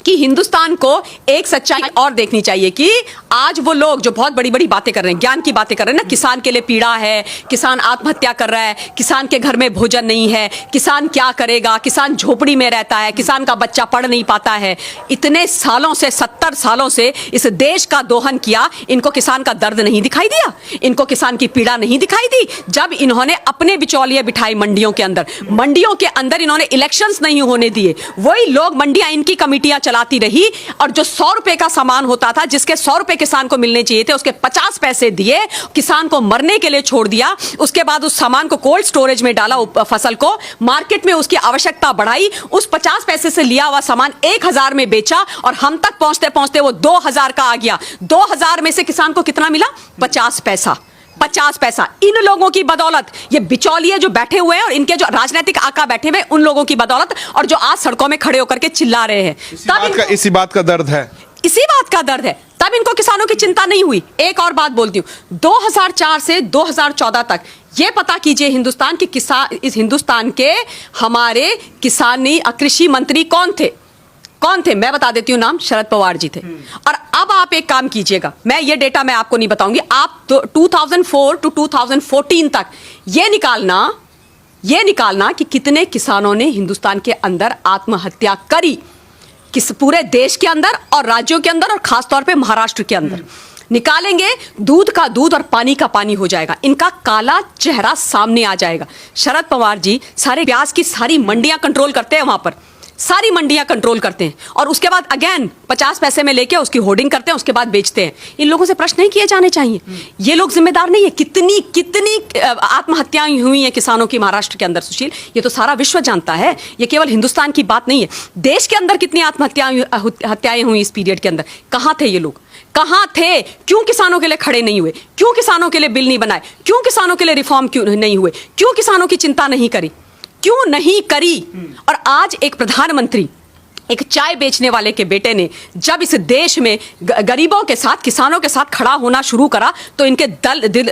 कि हिंदुस्तान को एक सच्चाई और देखनी चाहिए कि आज वो लोग जो बहुत बड़ी बड़ी बातें कर रहे हैं, ज्ञान की बातें कर रहे हैं ना, किसान के लिए पीड़ा है, किसान आत्महत्या कर रहा है, किसान के घर में भोजन नहीं है, किसान क्या करेगा, किसान झोपड़ी में रहता है, किसान का बच्चा पढ़ नहीं पाता है। इतने सालों से, 70 सालों से इस देश का दोहन किया, इनको किसान का दर्द नहीं दिखाई दिया, इनको किसान की पीड़ा नहीं दिखाई दी। जब इन्होंने अपने बिचौलिए बिठाए मंडियों के अंदर इन्होंने इलेक्शंस नहीं होने दिए, वही लोग मंडियां इनकी कमिटियां चलाती रही और जो 100 रुपए का सामान होता था, जिसके 100 रुपए किसान को मिलने चाहिए थे, उसके 50 पैसे दिए, किसान को मरने के लिए छोड़ दिया। उसके बाद उस सामान को कोल्ड स्टोरेज में डाला, फसल को मार्केट में उसकी आवश्यकता बढ़ाई, उस 50 पैसे से लिया हुआ सामान 1000 में बेचा और हम तक पहुंचते पहुंचते वो 2000 का आ गया। 2000 में से किसान को कितना मिला? 50 पैसा। 50 पैसा। इन लोगों की बदौलत, ये बिचौलिए जो बैठे हुए हैं और इनके जो राजनीतिक आका बैठे हुए, उन लोगों की बदौलत, और जो आज सड़कों में खड़े होकर के चिल्ला रहे हैं, इसी बात का दर्द है, इसी बात का दर्द है। तब इनको किसानों की चिंता नहीं हुई। एक और बात बोलती हूं, 2004 से 2014 तक ये पता कीजिए हिंदुस्तान के किसान, इस हिंदुस्तान के हमारे किसानी कृषि मंत्री कौन थे? मैं बता देती हूँ नाम, शरद पवार जी थे। और अब आप एक काम कीजिएगा, मैं ये डेटा मैं आपको नहीं बताऊंगी, आप 2004 टू 2014 तक ये निकालना कि कितने किसानों ने हिंदुस्तान के अंदर आत्महत्या करी, किस पूरे देश के अंदर और राज्यों के अंदर और खासतौर पे महाराष्ट्र के अंदर। निकालेंगे, दूध का दूध और पानी का पानी हो जाएगा, इनका काला चेहरा सामने आ जाएगा। शरद पवार जी सारे प्याज की सारी मंडियां कंट्रोल करते हैं, वहां पर सारी मंडियां कंट्रोल करते हैं और उसके बाद अगेन 50 पैसे में लेके उसकी होर्डिंग करते हैं, उसके बाद बेचते हैं। इन लोगों से प्रश्न नहीं किए जाने चाहिए? ये लोग जिम्मेदार नहीं है? कितनी आत्महत्याएं हुई हैं किसानों की महाराष्ट्र के अंदर, सुशील, ये तो सारा विश्व जानता है, ये केवल हिंदुस्तान की बात नहीं है। देश के अंदर कितनी आत्महत्याएं हुई इस पीरियड के अंदर? कहां थे ये लोग? कहां थे? क्यों किसानों के लिए खड़े नहीं हुए? क्यों किसानों के लिए बिल नहीं बनाए? क्यों किसानों के लिए रिफॉर्म क्यों नहीं हुए? क्यों किसानों की चिंता नहीं करी? क्यों नहीं करी? और आज एक प्रधानमंत्री, एक चाय बेचने वाले के बेटे ने जब इस देश में गरीबों के साथ, किसानों के साथ खड़ा होना शुरू करा, तो इनके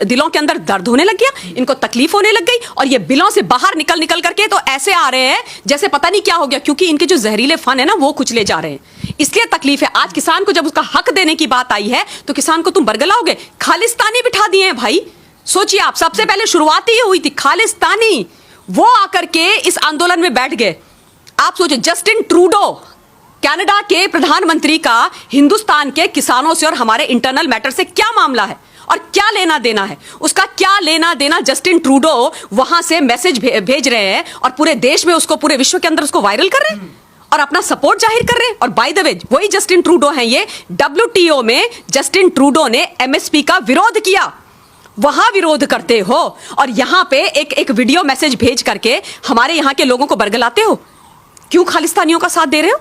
दिलों के अंदर दर्द होने लग गया, इनको तकलीफ होने लग गई और ये बिलों से बाहर निकल करके तो ऐसे आ रहे हैं जैसे पता नहीं क्या हो गया, क्योंकि इनके जो जहरीले फन है ना, वो कुचले जा रहे हैं। इसलिए तकलीफ है। आज किसान को जब उसका हक देने की बात आई है, तो किसान को तुम बरगलाओगे? खालिस्तानी बिठा दिए हैं भाई। सोचिए आप, सबसे पहले शुरुआत ही हुई थी खालिस्तानी, वो आकर के इस आंदोलन में बैठ गए। आप सोचिए, जस्टिन ट्रूडो, कनाडा के प्रधानमंत्री का हिंदुस्तान के किसानों से और हमारे इंटरनल मैटर से क्या मामला है और क्या लेना देना है? उसका क्या लेना देना? जस्टिन ट्रूडो वहां से मैसेज भेज रहे हैं और पूरे देश में उसको, पूरे विश्व के अंदर उसको वायरल कर रहे हैं और अपना सपोर्ट जाहिर कर रहे हैं। और बाय द वे, वही जस्टिन ट्रूडो हैं ये, WTO में जस्टिन ट्रूडो ने MSP का विरोध किया, वहां विरोध करते हो और यहां पे एक वीडियो मैसेज भेज करके हमारे यहां के लोगों को बरगलाते हो। क्यों खालिस्तानियों का साथ दे रहे हो?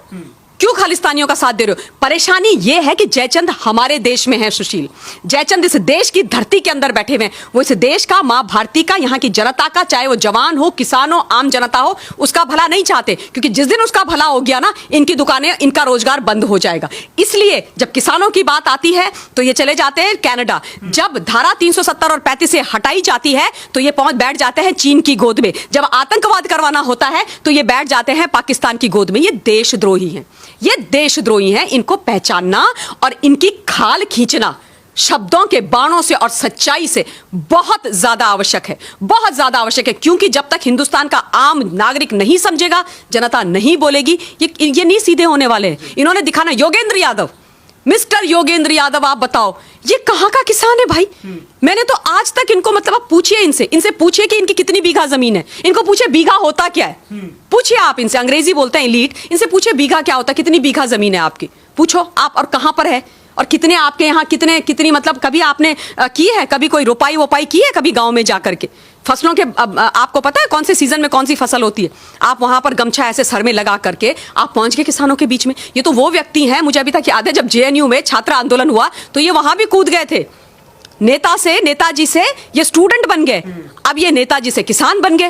क्यों खालिस्तानियों का साथ दे रहे हो? परेशानी यह है कि जयचंद हमारे देश में है, सुशील। जयचंद इस देश की धरती के अंदर बैठे हुए हैं। वो इस देश का, मां भारती का, यहाँ की जनता का, चाहे वो जवान हो, किसान हो, आम जनता हो, उसका भला नहीं चाहते, क्योंकि जिस दिन उसका भला हो गया ना, इनकी दुकानें, इनका रोजगार बंद हो जाएगा। इसलिए जब किसानों की बात आती है तो ये चले जाते हैं कनाडा। जब धारा 370 और 35 से हटाई जाती है तो ये बैठ जाते हैं चीन की गोद में। जब आतंकवाद करवाना होता है तो ये बैठ जाते हैं पाकिस्तान की गोद में। ये देशद्रोही हैं, ये देशद्रोही हैं। इनको पहचानना और इनकी खाल खींचना शब्दों के बाणों से और सच्चाई से बहुत ज्यादा आवश्यक है, बहुत ज्यादा आवश्यक है। क्योंकि जब तक हिंदुस्तान का आम नागरिक नहीं समझेगा, जनता नहीं बोलेगी, ये नहीं सीधे होने वाले हैं। इन्होंने दिखाना, योगेंद्र यादव, मिस्टर योगेंद्र यादव, आप बताओ ये कहां का किसान है भाई? मैंने तो आज तक इनको, मतलब आप पूछिए इनसे पूछिए कि इनकी कितनी बीघा जमीन है, इनको पूछिए बीघा होता क्या है, पूछिए आप इनसे, अंग्रेजी बोलते हैं एलीट, इनसे पूछिए बीघा क्या होता है, कितनी बीघा जमीन है आपकी, पूछो आप, और कहां पर है और कितने आपके यहाँ, कितनी मतलब कभी आपने की है, कभी कोई रोपाई वोपाई की है कभी गांव में जाकर के? फसलों के आपको पता है कौन से सीजन में कौन सी फसल होती है? आप वहां पर गमछा ऐसे सर में लगा करके आप पहुंच गए किसानों के बीच में। ये तो वो व्यक्ति हैं, मुझे अभी तक याद है जब JNU में छात्र आंदोलन हुआ तो ये वहां भी कूद गए थे। नेताजी से ये स्टूडेंट बन गए, अब ये नेताजी से किसान बन गए।